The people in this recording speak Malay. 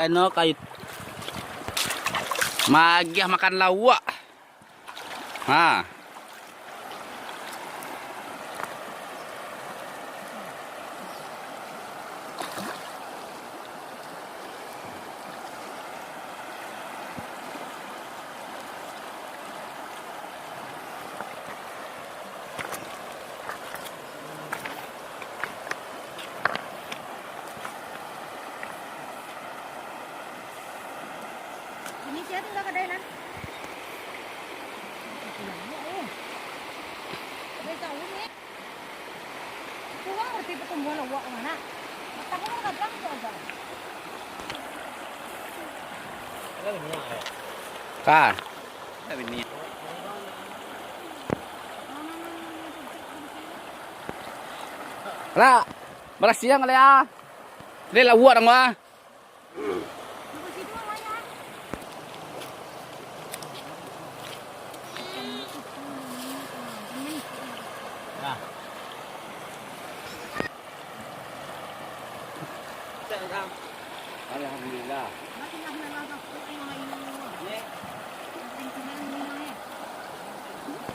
ano kay makan lawak. Ha. Ini siapa tinggal kedai lah. Kurang berarti pertumbuhan lawak mana? Tapi kan kadang tu ada. Kan. Ada ini. Lah, beras siang kali ya. Ini lawak dong wah. Alhamdulillah.